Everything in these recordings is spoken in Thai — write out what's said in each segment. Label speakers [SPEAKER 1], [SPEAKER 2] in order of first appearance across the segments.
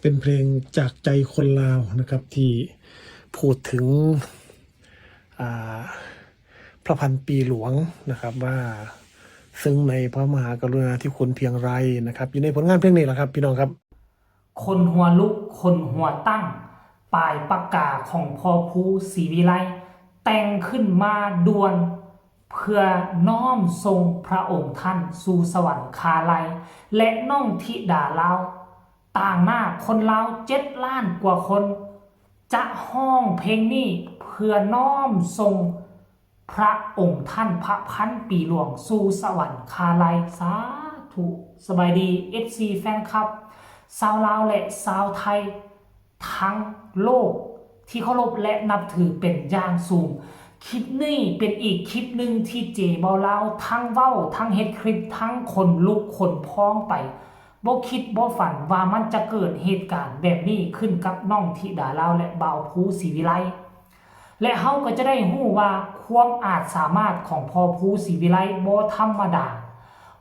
[SPEAKER 1] เป็นเพลงจากใจคนลาวนะครับที่พูดถึงพระพันปีหลวงนะครับว่าซึ่งในพระมหากรุณาธิคุณเพียงไรนะครับอยู่ในผลงานเพลงนี้แหละครับพี่น้องครับ
[SPEAKER 2] คนหัวลุกคนหัวตั้งปลายปากกาของพ่อภูศรีวิไลแต่งขึ้นมาด่วนเพื่อน้อมทรงพระองค์ท่านสู่สวรรคาลัยและน้องธิดาลาวต่างหน้าคนลาว7 ล้านกว่าคนจะห้องเพลงนี้เพื่อน้อมทรงพระองค์ท่านพระพันปีหลวงสู่สวรรคาลัยสาธุสบายดี FC แฟนคลับชาวลาวและชาวไทยทั้งโลกที่เคารพและนับถือเป็นอย่างสูงคลิปนี้เป็นอีกคลิปหนึ่งที่เจเบาลาวทั้งเว้าทั้งเฮ็ดคลิปทั้งคนลุกคนพองไปบ่คิดบ่ฝันว่ามันจะเกิดเหตุการณ์แบบนี้ขึ้นกับน้องธิดาลาวและบ่าวภูศรีวิไลและเฮาก็จะได้ฮู้ว่าความอาจสามารถของพ่อภูศรีวิไลบ่ธรรมดา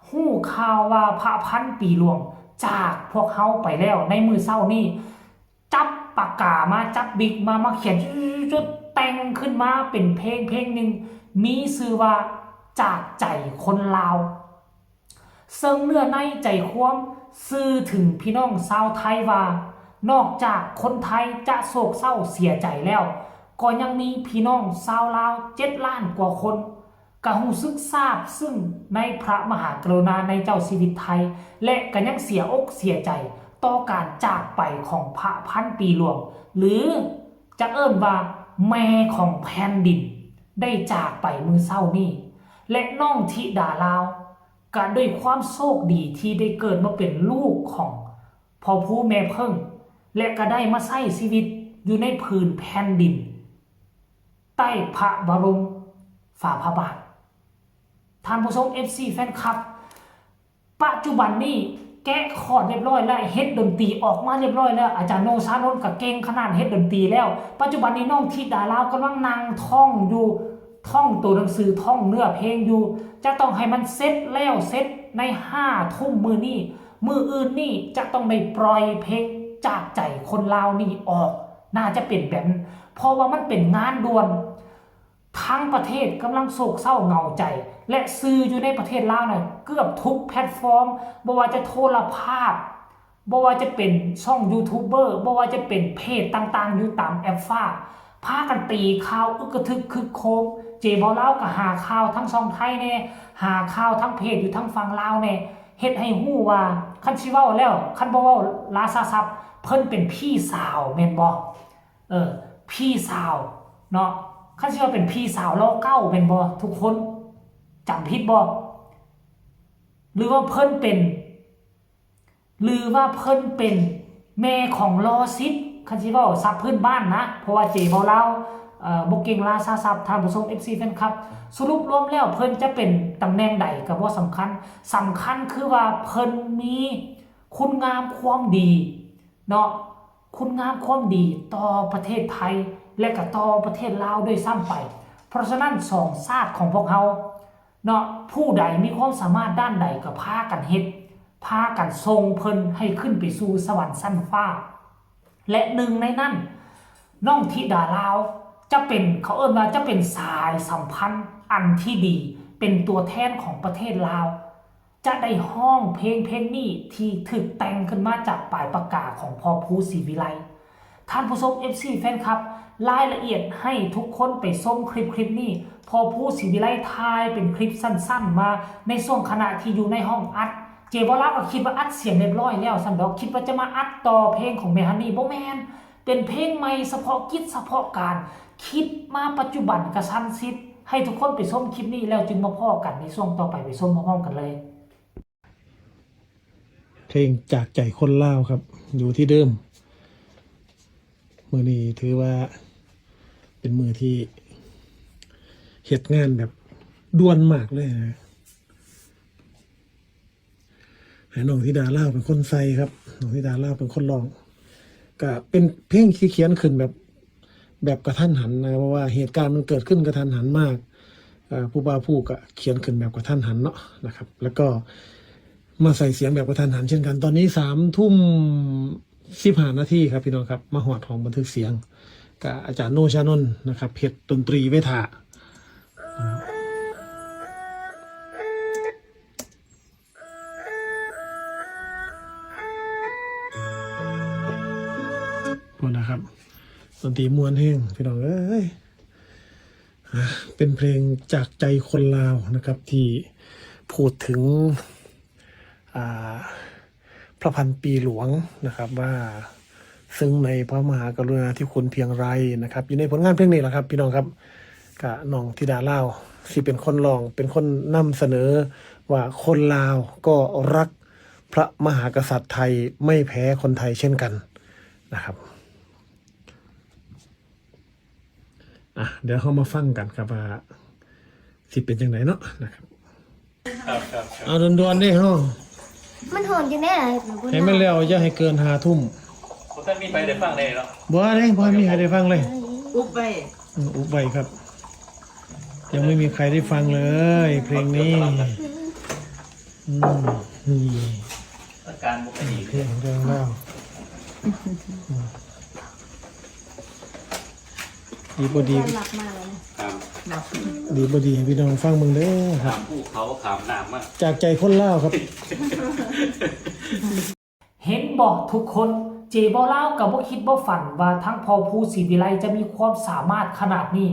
[SPEAKER 2] ฮู้ข่าวว่าพระพันปีหลวงจากพวกเฮาไปแล้วในมือเช้านี้จับปากกามาจับบิ๊กมาเขียนจุดแต่งขึ้นมาเป็นเพลงหนึ่งมีชื่อว่าจากใจคนลาวซึ่งเนื้อในใจความสื่อถึงพี่น้องชาวไทยว่านอกจากคนไทยจะโศกเศร้าเสียใจแล้วก็ยังมีพี่น้องชาวลาว7 ล้านกว่าคนก็รู้สึกซาบซึ่งในพระมหากรุณาในเจ้าชีวิตไทยและก็ยังเสียอกเสียใจต่อการจากไปของพระพันปีหลวงหรือจะเอิ้นว่าแม่ของแผ่นดินได้จากไปมือเศร้านี้และน้องธิดาลาวก็ด้วยความโชคดีที่ได้เกิดมาเป็นลูกของพ่อผู้แม่เพิ่งและก็ได้มาใช้ชีวิตอยู่ในพื้นแผ่นดินใต้พระบรมฝ่าพระบาทท่านผู้ชม FC แฟนคลับปัจจุบันนี้แกะคอร์ดเรียบร้อยแล้วเฮ็ดดนตรีออกมาเรียบร้อยแล้วอาจารย์โนชานนท์ก็เก่งขนาดเฮ็ดดนตรีแล้วปัจจุบันนี้น้องธิดาลาวกำลังนั่งท่องอยู่ท่องตัวหนังสือท่องเนื้อเพลงอยู่จะต้องให้มันเสร็จแล้วเสร็จใน5 ทุ่มมื้อนี้มื้ออื่นนี่จะต้องได้ปล่อยเพลงจากใจคนลาวนี่ออกน่าจะเป็นแบบนั้นเพราะว่ามันเป็นงานด่วนทั้งประเทศกำลังโศกเศร้าเหงาใจและสื่ออยู่ในประเทศลาวเนี่ยเกือบทุกแพลตฟอร์มบ่ว่าจะโทรภาพบ่ว่าจะเป็นช่องยูทูบเบอร์บ่ว่าจะเป็นเพจต่างๆอยู่ตามแอปฟ้าพากันตีข่าวอึกกระทึกคึกโคมเจบ่ลาวก็หาข่าวทั้งช่องไทยแน่หาข่าวทั้งเพจอยู่ทั้งฝั่งลาวแน่เฮ็ดให้ฮู้ว่าคันสิเว้าแล้วคันบ่เว้าลาซาซับเพิ่นเป็นพี่สาวแม่นบ่พี่สาวเนาะคันสิว่าเป็นพี่สาวล้อเก้าเป็นบ่ทุกคนจำผิดบ่หรือว่าเพิ่นเป็นแม่ของลอซิดคันสิว่าซับพื้นบ้านนะเพราะว่าเจบ่ลาวบ่เก่งลาซาซับท่านผู้ชม FC แฟนคลับสรุปรวมแล้วเพิ่นจะเป็นตำแหน่งใดก็บ่สำคัญคือว่าเพิ่นมีคุณงามความดีเนาะคุณงามความดีต่อประเทศไทยและก็ต่อประเทศลาวด้วยซ้ำไปเพราะฉะนั้นสองชาติของพวกเราเนาะผู้ใดมีความสามารถด้านใดก็พากันเฮ็ดพากันทรงเพิ่นให้ขึ้นไปสู่สวรรค์ชั้นฟ้าและหนึ่งในนั้นน้องธิดาลาวจะเป็นเขาเอิ้นว่าจะเป็นสายสัมพันธ์อันที่ดีเป็นตัวแทนของประเทศลาวจะได้ห้องเพลงนี้ที่ถูกแต่งขึ้นมาจากปลายปากกาของพ่อภูศรีวิไลท่านผู้ชม FC แฟนคลับรายละเอียดให้ทุกคนไปชมคลิปนี้พอภูศรีวิไลถ่ายเป็นคลิปสั้นๆมาในช่วงขณะที่อยู่ในห้องอัดเจบ่ลาวก็คิดว่าอัดเสียงเรียบร้อยแล้วซั่นดอกคิดว่าจะมาอัดต่อเพลงของแม่ฮันนี่บ่แม่นเป็นเพลงใหม่เฉพาะกิจเฉพาะการคิดมาปัจจุบันกระชั้นชิดให้ทุกคนไปชมคลิปนี้แล้วจึงมาพ้อกันในช่วงต่อไปชมพร้อมๆกันเลย
[SPEAKER 1] เพลงจากใจคนลาวครับอยู่ที่เดิมมือนี้ถือว่าเป็นมือที่เหตุงานแบบด่วนมากเลยนะน้องธิดาลาวเป็นคนใส่ครับน้องธิดาลาวเป็นคนร้องก็เป็นเพลงที่เขียนขึ้นแบบกระทันหันนะเพราะว่าเหตุการณ์มันเกิดขึ้นกระทันหันมากผู้บ่าวผู้ก็เขียนขึ้นแบบกระทันหันเนาะนะครับแล้วก็มาใส่เสียงแบบกระทันหันเช่นกันตอนนี้3 ทุ่ม 15 นาทีครับพี่น้องครับมาหอดของบันทึกเสียงกับอาจารย์โนชานนท์นะครับเพชรดนตรีเวทาพวกนะครับดนตรีมวนแห้งพี่น้องเอ้ยเป็นเพลงจากใจคนลาวนะครับที่พูดถึงพระพันปีหลวงนะครับว่าซึ่งในพระมหากรุณาธิคุณเพียงไรนะครับอยู่ในผลงานเพลงนี้แหละครับพี่น้องครับกะน้องธิดาลาวที่เป็นคนร้องเป็นคนนำเสนอว่าคนลาวก็รักพระมหากษัตริย์ไทยไม่แพ้คนไทยเช่นกันนะครับเดี๋ยวเขามาฟังกันครับว่าสิเป็นยังไงเนาะนะครับเอาดวนๆได้ห้อง
[SPEAKER 3] มันหอนจังได้ล่ะ
[SPEAKER 1] ให้มันแล้วอย่าให้เกิน5 ทุ่ม
[SPEAKER 4] ผมท่านมีไปได้ฟังได้หรอ
[SPEAKER 1] บ่ได้บ่มีใครได้ฟังเลย
[SPEAKER 5] อุบไป
[SPEAKER 1] อุบไว้ครับ ยังไม่มีใครได้ฟังเลยเพลงนี้นี่
[SPEAKER 4] อาการบุคลี
[SPEAKER 1] เพลงของเรื่องเล่าดีบ่ดี
[SPEAKER 3] หลับมาแล้วนะ
[SPEAKER 4] ขาม
[SPEAKER 1] ดีบ่ดีให้พี่น้องฟังมึงเด้อครั
[SPEAKER 4] ขา
[SPEAKER 1] บ
[SPEAKER 4] มภูเขาขามน้ำมา
[SPEAKER 1] จากใจคนเล่าวครับ
[SPEAKER 2] เห็นบอกทุกคนเจบ่เล่ากับบ่คิดบ่ฝันว่าทั้งพอภูศรีวิไลจะมีความสามารถขนาดนี้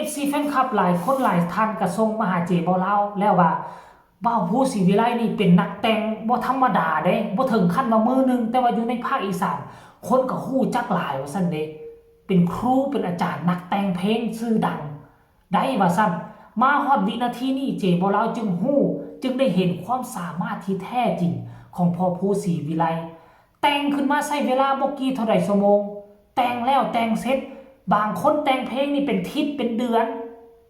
[SPEAKER 2] FC แฟนคลับหลายคนหลายท่านก็ส่งมาหาเจบ่เล่าแล้วว่าบ่าวภูศรีวิไลนี่เป็นนักแต่งบ่ธรรมดาเด้บ่ถึงขั้นว่ามือหนึงแต่ว่าอยู่ในภาคอีสานคนก็ฮู้จักหลายว่าซั่นเด้เป็นครูเป็นอาจารย์นักแต่งเพลงชื่อดังได้ว่าซั่นมาฮอดวินาทีนี้เจบ่เล่าจึงฮู้จึงได้เห็นความสามารถที่แท้จริงของพ่อภูศรีวิไลแต่งขึ้นมาใช้เวลาบ่กี่เท่าใดชั่วโมงแต่งแล้วแต่งเสร็จบางคนแต่งเพลงนี่เป็นทิศเป็นเดือน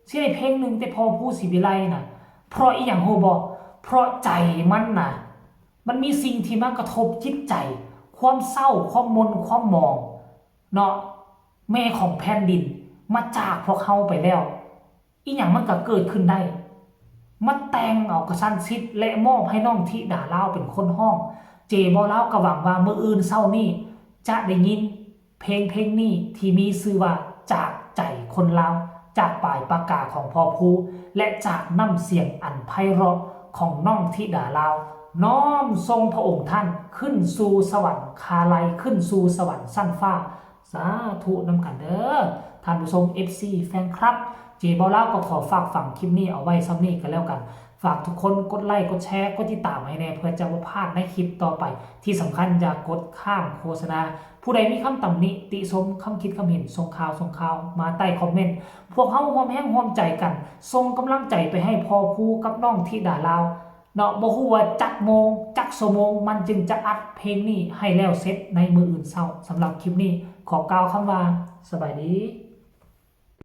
[SPEAKER 2] สิได้เพลงหนึงแต่พ่อภูศรีวิไลน่ะเพราะอีหยังโหบ่เพราะใจมันน่ะมันมีสิ่งที่มากระทบจิตใจความเศร้าความมนความหมองเนาะแม่ของแผ่นดินมาจากพวกเขาไปแล้วอีหยังมันก็เกิดขึ้นได้มาแต่งเอากระสันชิดและมอบให้น้องธิดาลาวเป็นคนห้องเจบ่เล่าก็หวังว่ามื้ออื่นเช้านี้จะได้ยินเพลงนี้ที่มีชื่อว่าจากใจคนลาวจากปลายปากกาของพ่อภูและจากน้ำเสียงอันไพเราะของน้องธิดาลาวน้อมทรงพระองค์ท่านขึ้นสู่สวรรค์คาไลขึ้นสู่สวรรค์สั้นฟ้าสาธุนำกันเด้อท่านผู้ชม FC แฟนคลับเจบ่เล่าก็ขอฝากฝังคลิปนี้เอาไว้ซ้ำนี้กันแล้วกันฝากทุกคนกดไลค์กดแชร์กดติดตามให้แน่เพื่อจะบ่พลาดในคลิปต่อไปที่สำคัญอย่ากดข้ามโฆษณาผู้ใดมีคำตำหนิติชมคำคิดคำเห็นส่งข่าวมาใต้คอมเมนต์พวกเฮาร่วมแรงร่วมใจกันส่งกำลังใจไปให้พ่อภูกับน้องธิดาลาวเนาะบ่ฮู้ว่าจักโมงจักชั่วโมงมันจึงจะอัดเพลงนี้ให้แล้วเสร็จในมื้ออื่นเช้าสำหรับคลิปนี้ขอกล่าวคำว่าสบายดี